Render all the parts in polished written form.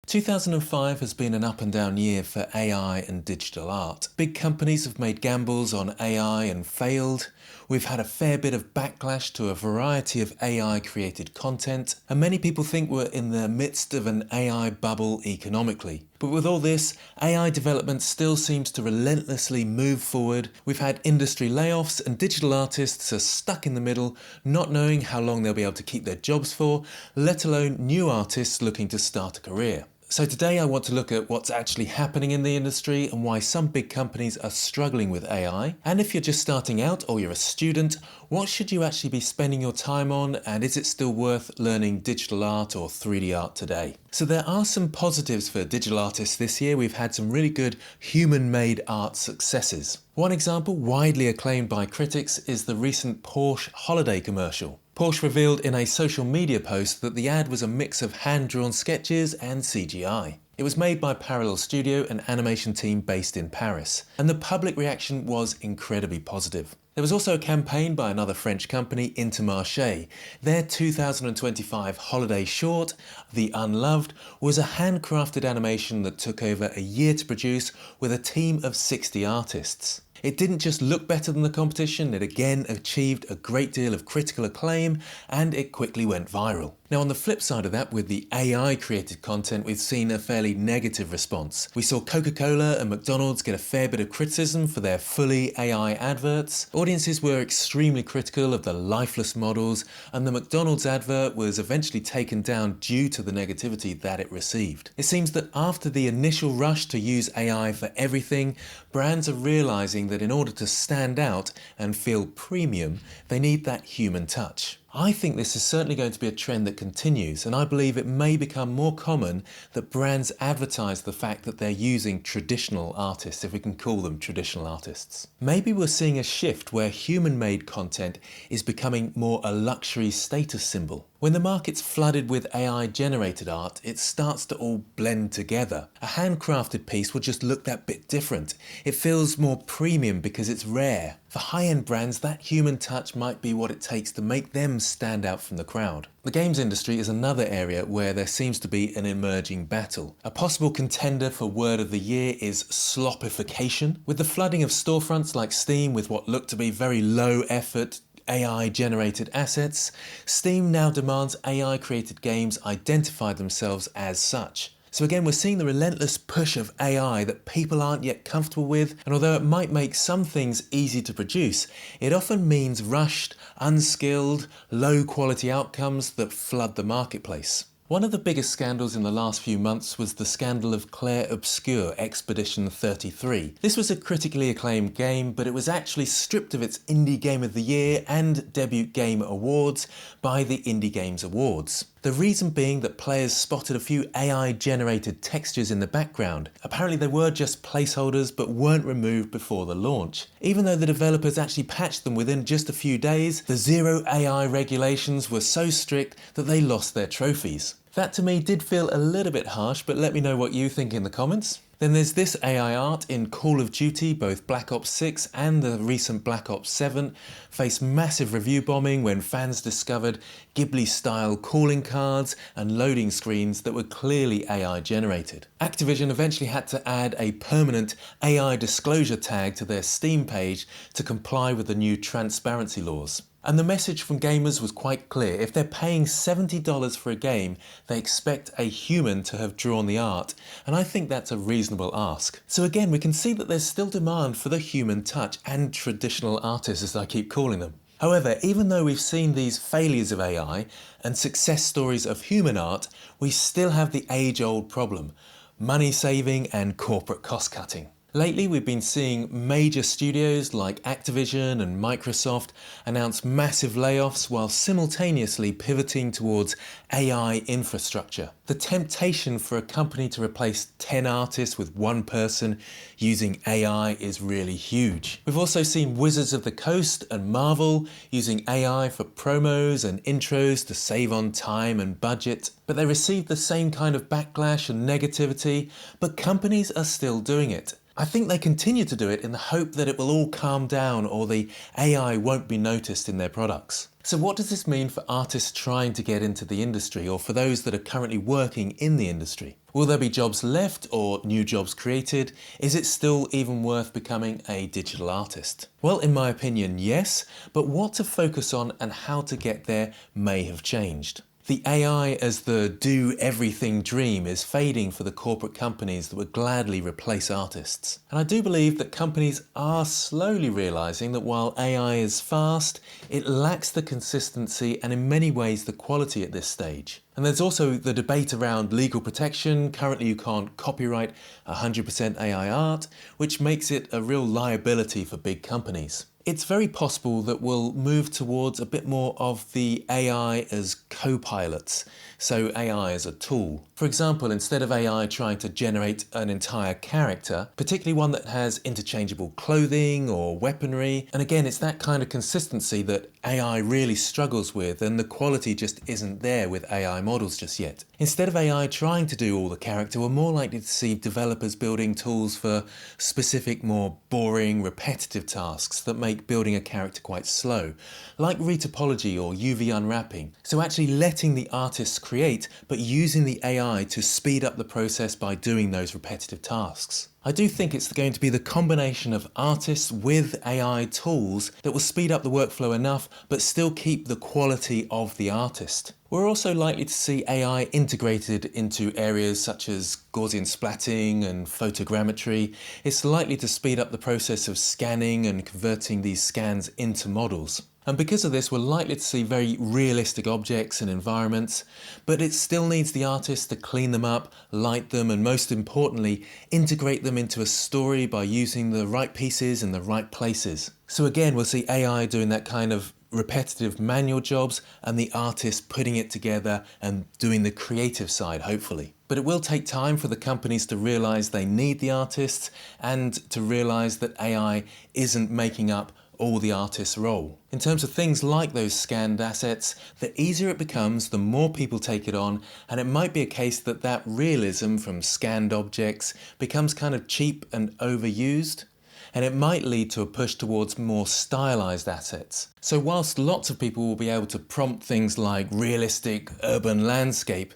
2005 has been an up and down year for AI and digital art. Big companies have made gambles on AI and failed. We've had a fair bit of backlash to a variety of AI created content, and many people think we're in the midst of an AI bubble economically. But with all this, AI development still seems to relentlessly move forward. We've had industry layoffs and digital artists are stuck in the middle, not knowing how long they'll be able to keep their jobs for, let alone new artists looking to start a career. So today I want to look at what's actually happening in the industry and why some big companies are struggling with AI. And if you're just starting out or you're a student, what should you actually be spending your time on, and is it still worth learning digital art or 3D art today? So there are some positives for digital artists this year. We've had some really good human-made art successes. One example, widely acclaimed by critics, is the recent Porsche holiday commercial. Porsche revealed in a social media post that the ad was a mix of hand-drawn sketches and CGI. It was made by Parallel Studio, an animation team based in Paris, and the public reaction was incredibly positive. There was also a campaign by another French company, Intermarché. Their 2025 holiday short, The Unloved, was a handcrafted animation that took over a year to produce with a team of 60 artists. It didn't just look better than the competition, it again achieved a great deal of critical acclaim, and it quickly went viral. Now on the flip side of that, with the AI created content, we've seen a fairly negative response. We saw Coca-Cola and McDonald's get a fair bit of criticism for their fully AI adverts. Audiences were extremely critical of the lifeless models, and the McDonald's advert was eventually taken down due to the negativity that it received. It seems that after the initial rush to use AI for everything, brands are realizing that in order to stand out and feel premium, they need that human touch. I think this is certainly going to be a trend that continues, and I believe it may become more common that brands advertise the fact that they're using traditional artists, if we can call them traditional artists. Maybe we're seeing a shift where human-made content is becoming more a luxury status symbol. When the market's flooded with AI-generated art, it starts to all blend together. A handcrafted piece will just look that bit different. It feels more premium because it's rare. For high-end brands, that human touch might be what it takes to make them stand out from the crowd. The games industry is another area where there seems to be an emerging battle. A possible contender for word of the year is slopification. With the flooding of storefronts like Steam with what look to be very low effort AI-generated assets, Steam now demands AI-created games identify themselves as such. So again, we're seeing the relentless push of AI that people aren't yet comfortable with, and although it might make some things easy to produce, it often means rushed, unskilled, low-quality outcomes that flood the marketplace. One of the biggest scandals in the last few months was the scandal of Clair Obscur Expedition 33. This was a critically acclaimed game, but it was actually stripped of its Indie Game of the Year and Debut Game Awards by the Indie Games Awards. The reason being that players spotted a few AI-generated textures in the background. Apparently they were just placeholders but weren't removed before the launch. Even though the developers actually patched them within just a few days, the Zero AI regulations were so strict that they lost their trophies. That to me did feel a little bit harsh, but let me know what you think in the comments. Then there's this AI art in Call of Duty. Both Black Ops 6 and the recent Black Ops 7 faced massive review bombing when fans discovered Ghibli-style calling cards and loading screens that were clearly AI generated. Activision eventually had to add a permanent AI disclosure tag to their Steam page to comply with the new transparency laws. And the message from gamers was quite clear. If they're paying $70 for a game, they expect a human to have drawn the art, and I think that's a reasonable ask. So again, we can see that there's still demand for the human touch and traditional artists, as I keep calling them. However, even though we've seen these failures of AI and success stories of human art, we still have the age-old problem: money saving and corporate cost cutting. Lately, we've been seeing major studios like Activision and Microsoft announce massive layoffs while simultaneously pivoting towards AI infrastructure. The temptation for a company to replace 10 artists with one person using AI is really huge. We've also seen Wizards of the Coast and Marvel using AI for promos and intros to save on time and budget, but they received the same kind of backlash and negativity, but companies are still doing it. I think they continue to do it in the hope that it will all calm down or the AI won't be noticed in their products. So what does this mean for artists trying to get into the industry, or for those that are currently working in the industry? Will there be jobs left or new jobs created? Is it still even worth becoming a digital artist? Well, in my opinion, yes, but what to focus on and how to get there may have changed. The AI as the do-everything dream is fading for the corporate companies that would gladly replace artists. And I do believe that companies are slowly realising that while AI is fast, it lacks the consistency and in many ways the quality at this stage. And there's also the debate around legal protection. Currently you can't copyright 100% AI art, which makes it a real liability for big companies. It's very possible that we'll move towards a bit more of the AI as co-pilots, so AI as a tool. For example, instead of AI trying to generate an entire character, particularly one that has interchangeable clothing or weaponry, and again, it's that kind of consistency that AI really struggles with, and the quality just isn't there with AI models just yet. Instead of AI trying to do all the character, we're more likely to see developers building tools for specific, more boring, repetitive tasks that make building a character quite slow, like retopology or UV unwrapping. So actually letting the artists create, but using the AI to speed up the process by doing those repetitive tasks. I do think it's going to be the combination of artists with AI tools that will speed up the workflow enough, but still keep the quality of the artist. We're also likely to see AI integrated into areas such as Gaussian splatting and photogrammetry. It's likely to speed up the process of scanning and converting these scans into models. And because of this, we're likely to see very realistic objects and environments, but it still needs the artist to clean them up, light them, and most importantly, integrate them into a story by using the right pieces in the right places. So again, we'll see AI doing that kind of repetitive manual jobs and the artist putting it together and doing the creative side, hopefully. But it will take time for the companies to realise they need the artists and to realise that AI isn't making up all the artist's role. In terms of things like those scanned assets, the easier it becomes, the more people take it on, and it might be a case that that realism from scanned objects becomes kind of cheap and overused. And it might lead to a push towards more stylized assets. So whilst lots of people will be able to prompt things like realistic urban landscape,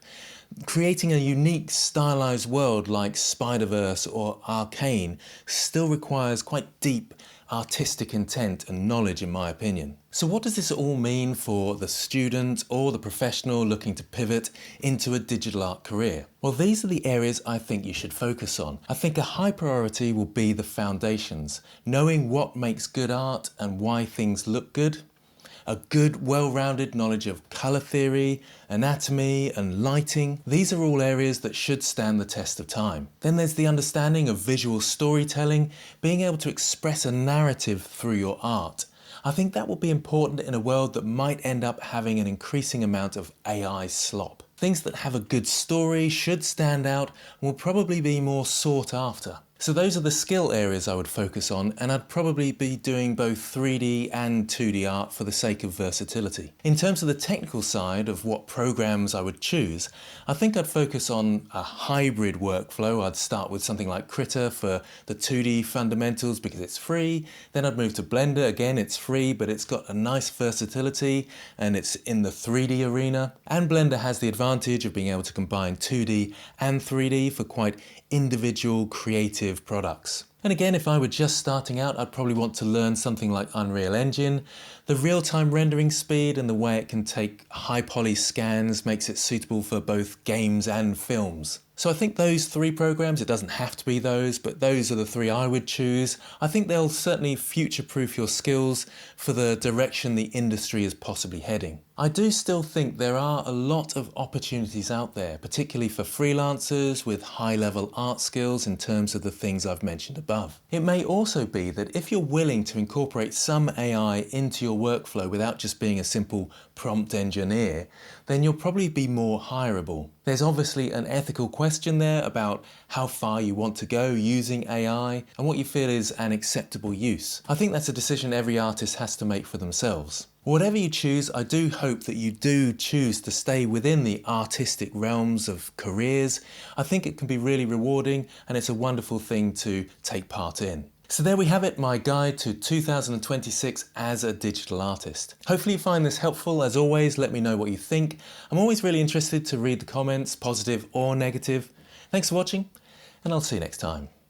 creating a unique stylized world like Spider-Verse or Arcane still requires quite deep artistic intent and knowledge, in my opinion. So what does this all mean for the student or the professional looking to pivot into a digital art career? Well, these are the areas I think you should focus on. I think a high priority will be the foundations, knowing what makes good art and why things look good. A good, well-rounded knowledge of colour theory, anatomy and lighting. These are all areas that should stand the test of time. Then there's the understanding of visual storytelling, being able to express a narrative through your art. I think that will be important in a world that might end up having an increasing amount of AI slop. Things that have a good story should stand out and will probably be more sought after. So those are the skill areas I would focus on, and I'd probably be doing both 3D and 2D art for the sake of versatility. In terms of the technical side of what programs I would choose, I think I'd focus on a hybrid workflow. I'd start with something like Krita for the 2D fundamentals because it's free. Then I'd move to Blender. Again, it's free, but it's got a nice versatility and it's in the 3D arena. And Blender has the advantage of being able to combine 2D and 3D for quite individual creative products. And again, if I were just starting out, I'd probably want to learn something like Unreal Engine. The real-time rendering speed and the way it can take high poly scans makes it suitable for both games and films. So I think those three programs, it doesn't have to be those, but those are the three I would choose. I think they'll certainly future-proof your skills for the direction the industry is possibly heading. I do still think there are a lot of opportunities out there, particularly for freelancers with high-level art skills in terms of the things I've mentioned above. It may also be that if you're willing to incorporate some AI into your workflow without just being a simple prompt engineer, then you'll probably be more hireable. There's obviously an ethical question there about how far you want to go using AI and what you feel is an acceptable use. I think that's a decision every artist has to make for themselves. Whatever you choose, I do hope that you do choose to stay within the artistic realms of careers. I think it can be really rewarding and it's a wonderful thing to take part in. So there we have it, my guide to 2026 as a digital artist. Hopefully you find this helpful. As always, let me know what you think. I'm always really interested to read the comments, positive or negative. Thanks for watching, and I'll see you next time.